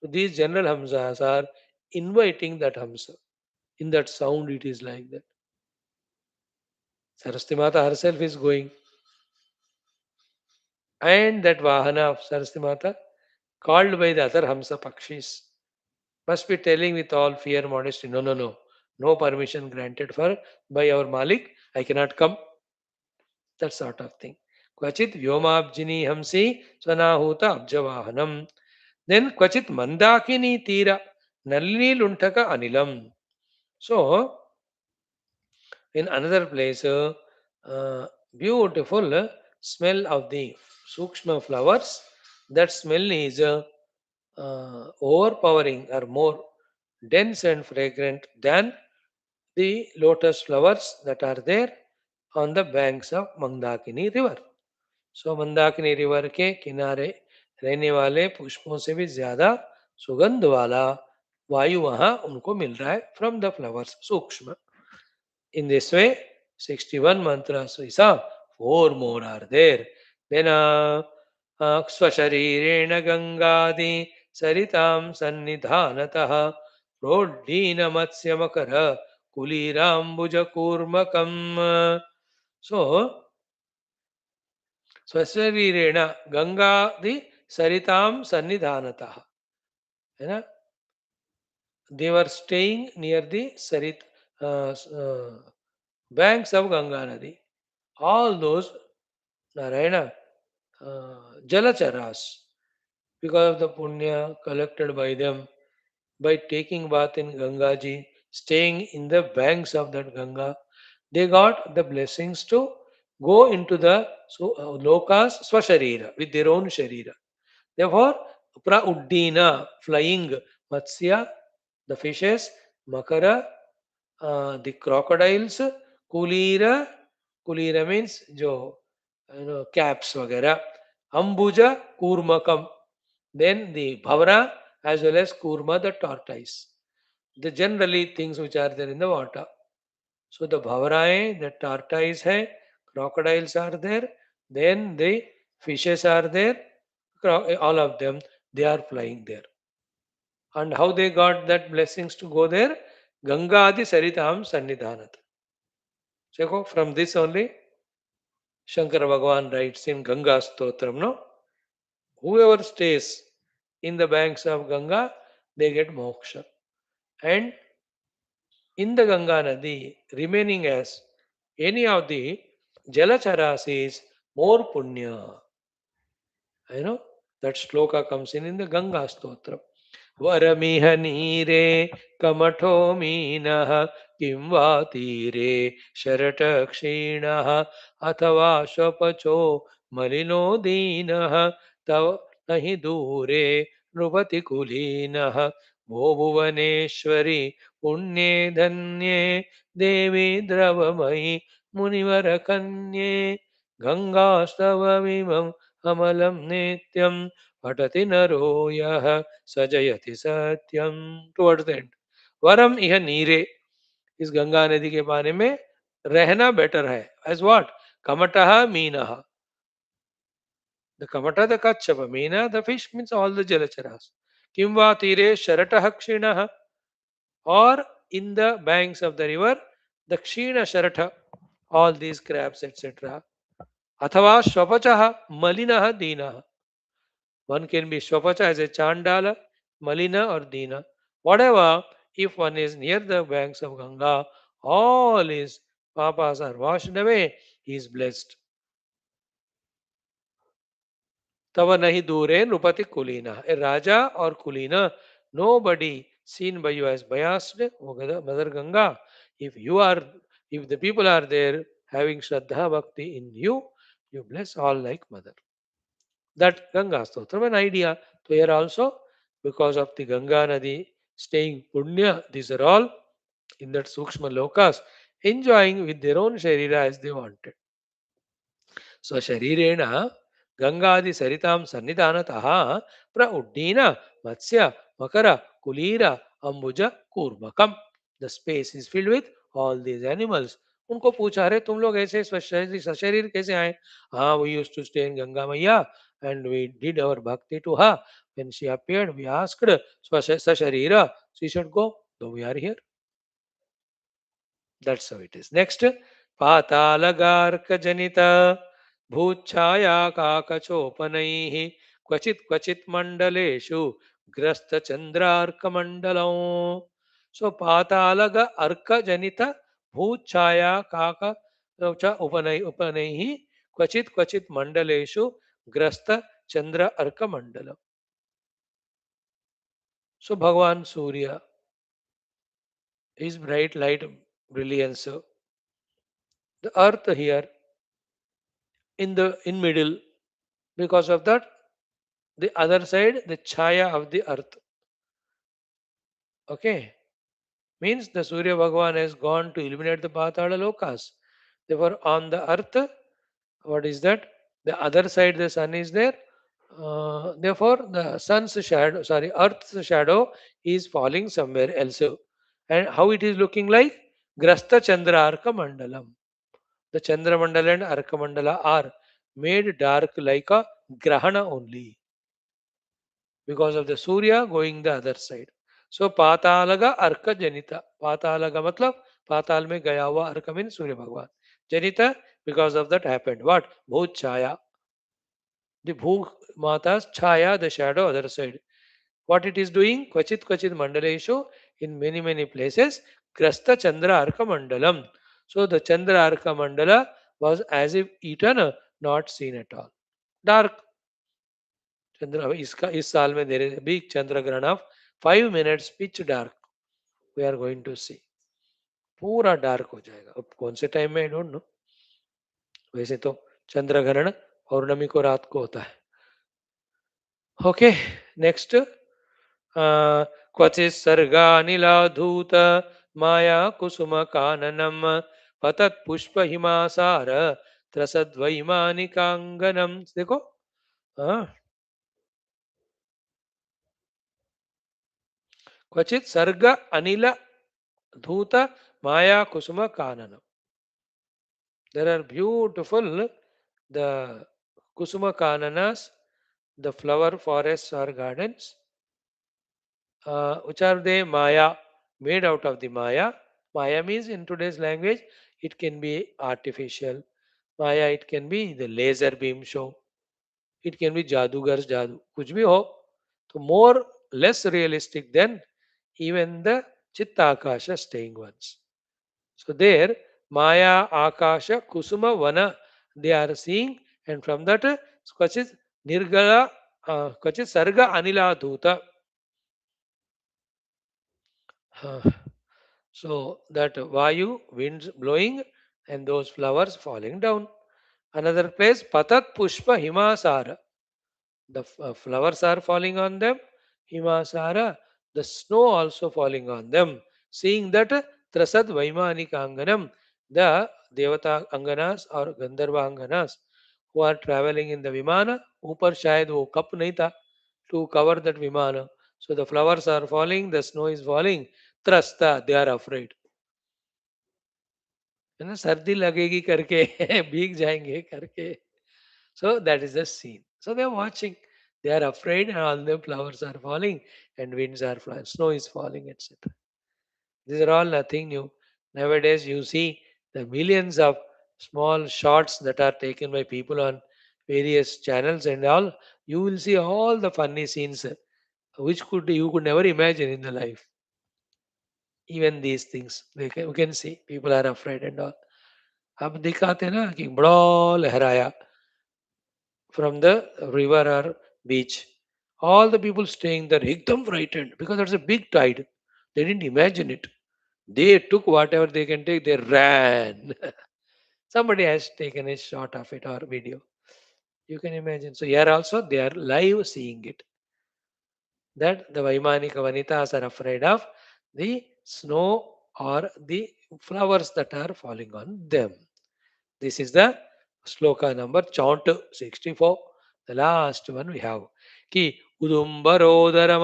[SPEAKER 1] So these general Hamsas are inviting that Hamsa. In that sound, it is like that. Saraswati Mata herself is going. And that Vahana of Saraswati Mata, called by the other Hamsa Pakshis, must be telling with all fear, modesty, no, no, no. No permission granted for by our Malik. I cannot come. That sort of thing. Kvachit vyomabjini hamsi swanahuta abjavahanam. Then kvachit mandakini tira nalini luntaka anilam. So, in another place, beautiful smell of the sukshma flowers. That smell is overpowering or more dense and fragrant than the lotus flowers that are there on the banks of Mandakini river. So Mandakini river के किनारे रहने वाले पुष्पों से भी ज्यादा सुगंध वाला वायु वहां उनको मिल रहा है फ्रॉम द फ्लावर्स सूक्ष्म. In this way 61 mantras we saw, 4 more are there. Then स्वशरीरेण गंगादि सरितां सन्निधानतः प्रोड्डीन मत्स्य मकर कुलीराम्बुज कूर्मकम. So स्वशरीरेण गंगादि सरिताम सन्निधानतः, है ना. They were staying near the Sarit banks of Ganga Nadi. All those Narayana Jalacharas, because of the punya collected by them by taking bath in Gangaji, staying in the banks of that Ganga, they got the blessings to go into the lokas swasharira with their own sharira. Therefore, Uddina, flying, Matsya, the fishes, Makara, the crocodiles, Kulira, Kulira means jo, caps वगैरह, Ambuja, Kurmakam, then the Bhavara as well as Kurma, the tortoise. The generally things which are there in the water. So the Bhavara hai, the tortoise hai, crocodiles are there, then the fishes are there, all of them, they are flying there. And how they got that blessings to go there? Ganga Adi Saritam Sannidhanat. So from this only Shankara Bhagavan writes in Ganga Stotram, no? Whoever stays in the banks of Ganga, they get moksha. And in the Ganga Nadi, remaining as any of the Jalacharas is more punya. You know, that shloka comes in the Ganga Stotra. वरमिह नीरे कमठो मीनः किं वा तीरे शरटक्षीणः अथवा स्वपचो मलिनो दीनः तव नहि दूरे नृपति कुलीनः भो भुवनेश्वरि पुण्ये धन्ये देवी द्रवमयि मुनिवरकन्ये गङ्गास्तवमिमम् अमलं नित्यं पठति नरो यः सजयति सत्यम. टुवर्ड्स द एंड, वरम यह नीरे, इस गंगा नदी के पानी में रहना बेटर है. As what? कमटः मीनः, द कमट द कच्छप, मीना the fish means all the जलचरास. किम वा तीरे शरटः क्षीणः, और in the banks of the river the क्षीण शरठ, ऑल दीज क्रैब्स एटसेट्रा. अथवा स्वपचः मलिनः दीनः, one can be Swapacha as a Chandala, Malina or Dina. Whatever, if one is near the banks of Ganga, all his papas are washed away, he is blessed. Tava nahi dure Nupati Kulina. A Raja or Kulina, nobody seen by you as biased, Mother Ganga. If you are, if the people are there having Shraddha Bhakti in you, you bless all like Mother. That Ganga Stotram, an idea. So here also, because of the Ganga Nadi staying Punya, these are all in that Sukshma Lokas, enjoying with their own Sharira as they wanted. So Sharirena Gangadi Saritam Sannidhanataha Prauddina Matsya Makara Kulira Ambuja Kurmakam. The space is filled with all these animals. उनको पूछा, अरे तुम लोग ऐसे सशरीर कैसे आए? हाँ, we used to stay in Ganga Maya and we did our bhakti to her. When she appeared, we asked sasharira. She should go. So we are here. That's how it is. Next, Patalagarka Janita Bhuchaya Kakachopanaih Kvachit Kvachit Mandaleshu Grasta Chandrarka Mandalam. So Patalaga Arka Janita Bhuchaya Kaka Upanaihi Kvachit Kvachit Mandaleshu Grasta Chandra Arka Mandalam. So Bhagwan Surya, his bright light brilliance, the earth here in middle, because of that the other side the chaya of the earth, okay, means the Surya Bhagavan has gone to illuminate the Patala Lokas. Therefore on the earth, what is that, the other side the sun is there. Therefore the sun's shadow, sorry, earth's shadow is falling somewhere else. And how it is looking like? Grasta Chandra Arka Mandalam. The Chandra Mandala and Arka Mandala are made dark like a grahana only because of the Surya going the other side. So Patalaga Arka Janita. Patalaga matlab Patal में गया हुआ Arka means Surya Bhagwan. Janita, because of that happened. What? Bhut Chaya. The Bhuk Mata's Chaya, the shadow other side. What it is doing? Kvachit Kvachit Mandaleshu, in many many places. Grasta Chandra Arka Mandalam. So the Chandra Arka Mandala was as if eaten, not seen at all. Dark. चंद्र इस साल में there is a big Chandra Grahan of 5 minutes pitch dark. We are going to see. पूरा dark हो जाएगा। अब कौन से time में आई डोंट नो। वैसे तो चंद्रग्रहण पौर्णमी को रात को होता है। Okay, next. क्वचित् सर्गानिलाधूत माया कुसुम काननम पतत् पुष्प हिमासार त्रसद्वैमानिकांगनम। देखो, हाँ, क्वचित् सर्ग अनिल धूत maya kusuma kananam. There are beautiful the kusuma kananas, the flower forests or gardens. Which are they? Maya, made out of the Maya. Maya means in today's language, it can be artificial. Maya, it can be the laser beam show. It can be Jadugar's Jadu. Kuch bhi ho. So more, less realistic than even the Chitta Akasha staying ones. So there, Maya, Akasha, Kusuma, Vana, they are seeing, and from that, Kvachit Nirgala, Kvachit Sarga Anila Dhuta. So that Vayu, winds blowing, and those flowers falling down. Another place, Patat Pushpa Himasara. The flowers are falling on them. Himasara, the snow also falling on them. Seeing that Trasad Vaimanika Anganam, the Devata Anganas or Gandharva Anganas who are traveling in the Vimana, ऊपर शायद वो cup नहीं था to cover that Vimana. So the flowers are falling, the snow is falling. Trasta, they are afraid. है ना, सर्दी लगेगी करके भीग जाएंगे करके. So that is the scene. So they are watching. They are afraid, and all the flowers are falling, and winds are flying, snow is falling, etc. These are all nothing new. Nowadays, you see the millions of small shots that are taken by people on various channels and all. You will see all the funny scenes, which could you could never imagine in the life. Even these things, you can see people are afraid and all. अब दिखाते हैं ना कि बड़ा लहराया from the river or beach. All the people staying there, ekdam frightened because there's a big tide. They didn't imagine it. They took whatever they can take, they ran. Somebody has taken a shot of it or video. You can imagine. So here also they are live seeing it. That the Vaimanika Vanitas are afraid of the snow or the flowers that are falling on them. This is the sloka number chant 64. The last one we have. Ki Udumbarodara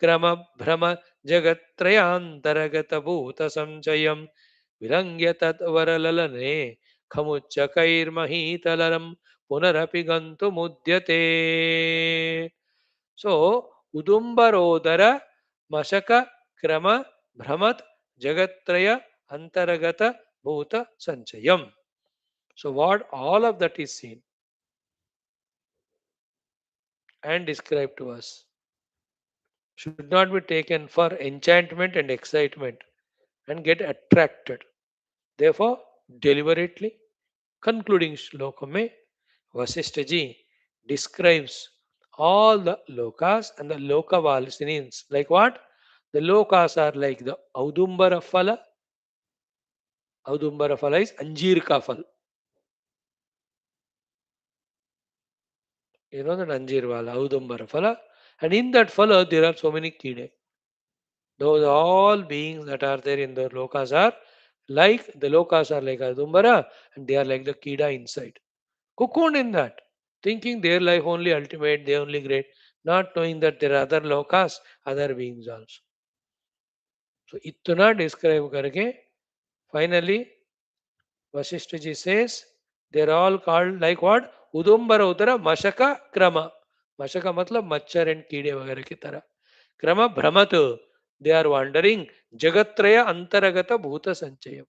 [SPEAKER 1] krama brahma jagatrayantaragatha bhuta samchayam virangya tat varalalane khamuchakair mahitalaram punarapi gantu mudyate. So Udumbarodara Mashaka Krama Brahmat Jagatraya Antaragata Bhuta Sanchayam. So what all of that is seen and described to us should not be taken for enchantment and excitement and get attracted. Therefore, deliberately, concluding shloka mein, Vasishtha ji describes all the lokas and the lokavalsinins. Like what? The lokas are like the Audumbara Phala. Audumbara Phala is Anjeer ka phal. You know that Anjeer wala, Audumbara Phala. And in that phala, there are so many kide. Those all beings that are there in the lokas are like Audumbara, and they are like the kida inside. Cocooned in that, thinking their life only ultimate, they only great, not knowing that there are other lokas, other beings also. So itna describe करके finally Vasishtha ji says they're all called like what? Udumbara udara mashaka krama. Mashaka matlab machar and कीड़े वगैरह की तरह. Krama brahmat. They are wandering. Jagatraya antaragata bhuta sanchayam.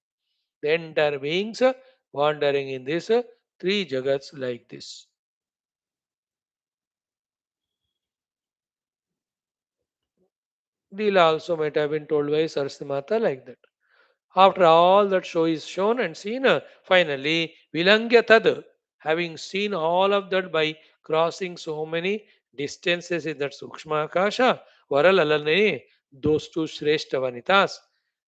[SPEAKER 1] The entire beings wandering in this three jagats like this. Leela also might have been told by Saraswati Mata like that. After all that show is shown and seen, finally, Vilangya Tad, having seen all of that by crossing so many distances in that Sukshma Akasha, Varalalane, those two Shrestha Vanitas,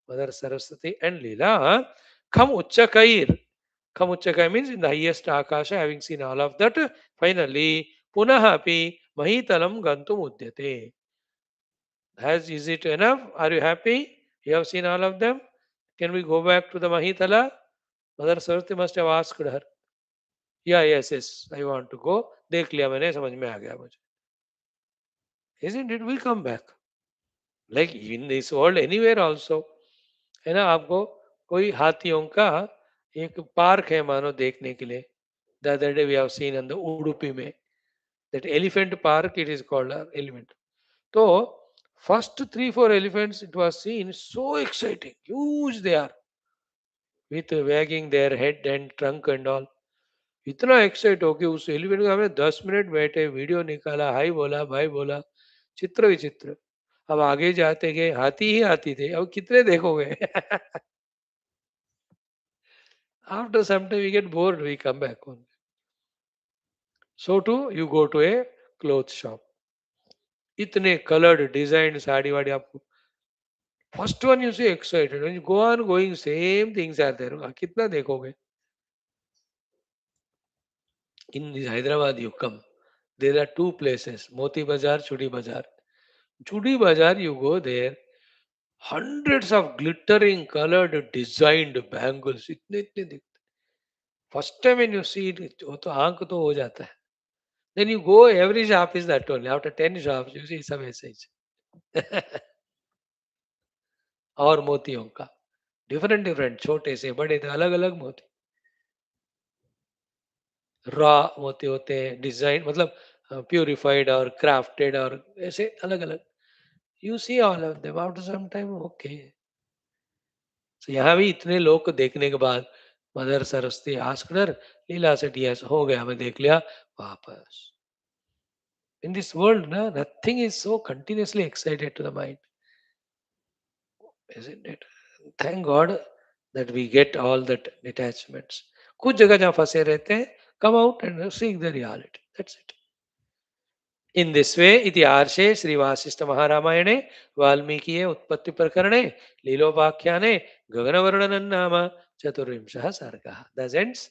[SPEAKER 1] Mother Saraswati and Leela, Kham Uchchakair. Kham Uchchakai means in the highest Akasha, having seen all of that, finally, Punahapi Mahitalam Gantum Udyate. Is it enough? Are you happy? You have seen all of them? Can we go back to the Mahitala? Mother Saraswati must have asked her. Yeah, yes, yes, I want to go. देख लिया मैंने समझ में आ गया मुझे. Isn't it? We come back. Like in this world, anywhere also. है ना आपको कोई हाथियों का एक पार्क है मानो देखने के लिए. The other day we have seen in the Udupi में that elephant park it is called elephant. So first 3 4 elephants it was seen so exciting, huge they are with wagging their head and trunk and all. इतना excite हो कि उस elevator में हमें 10 minute बैठे video निकाला high बोला भाई बोला चित्र विचित्र. अब आगे जाते गए हाथी ही हाथी थे अब कितने देखोगे. After some time we get bored, we come back home. So too, you go to a clothes shop. इतने colored, designed साड़ी वाड़ी आपको. First one you see excited. When you go on going, same things are there. कितना देखोगे? In this Hyderabad you come. There are two places, Moti Bazar, Chudi Bazar. Chudi Bazar, you go there, hundreds of glittering, colored, designed bangles. इतने इतने दिखते. First time when you see it, वो तो आंख तो हो जाता है. Then you go, every shop is that only. After 10 shops, you see some message. और मोतियों का. डिफरेंट डिफरेंट छोटे से बड़े थे अलग अलग मोती. रॉ मोती होते हैं डिजाइन मतलब प्यूरिफाइड और क्राफ्टेड और ऐसे अलग अलग. You see all of them after some time okay. So, यहाँ भी इतने लोग को देखने के बाद mother Saraswati asked her Leela से यस हो गया मैं देख लिया वापस. इन दिस वर्ल्ड ना nothing is so continuously excited to the mind. Isn't it? Thank God that we get all that detachments. कुछ जगह जहाँ फंसे रहते हैं, come out and seek the reality. That's it. In this way, इति आर्षे श्री वासिष्ठ महारामायणे वाल्मीकिये उत्पत्ति प्रकरणे लीलोपाख्याने गगनवर्णनं नाम चतुर्विंशः सर्गः. Thus ends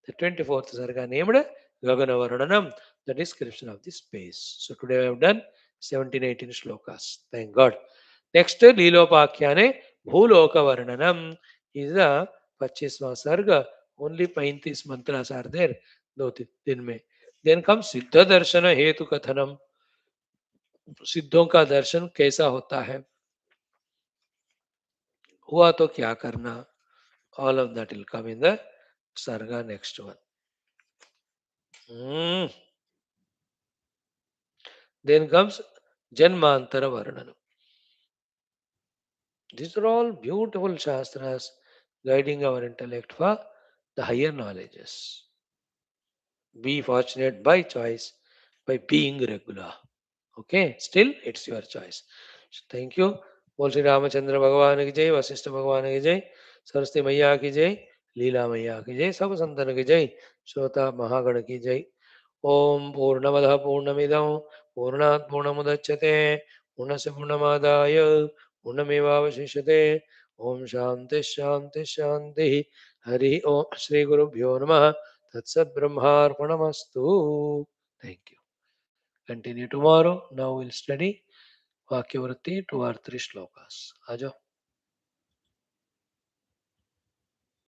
[SPEAKER 1] the 24th sarga named Gaganavarnanam, the description of the space. So today we have done 17-18 shlokas. Thank God. Next, Leelopakhyane Bhulokavarnanam is the 25वां सर्ग. Only 35 mantras are there. दो दिन में. Then comes सिद्ध दर्शन हेतु कथनम. सिद्धों का दर्शन कैसा होता है, हुआ तो क्या करना. All of that will come in the sarga next one. Then comes Janmantara Varnanam. These are all beautiful shastras guiding our intellect for the higher knowledges. Be fortunate by choice by being regular. Okay, still it's your choice. So thank you. बोल श्री रामचंद्र भगवान की जय, वशिष्ठ भगवान की जय, सरस्वती मैया की जय, लीला मैया की जय, सब संतन की जय, श्रोता महागण की जय. ओम पूर्णमदः पूर्णमिदं पूर्णात् पूर्णमुदच्यते पूर्णस्य पूर्णमादाय पूर्णमेवावशिष्यते. ओम शांति शांति शांति. हरि ओम. श्री गुरुभ्यो नमः. तत्सत् ब्रह्मार्पणमस्तु. Thank you. Continue tomorrow. Now we'll study Vakyavritti 2 or 3 shlokas. Ajo.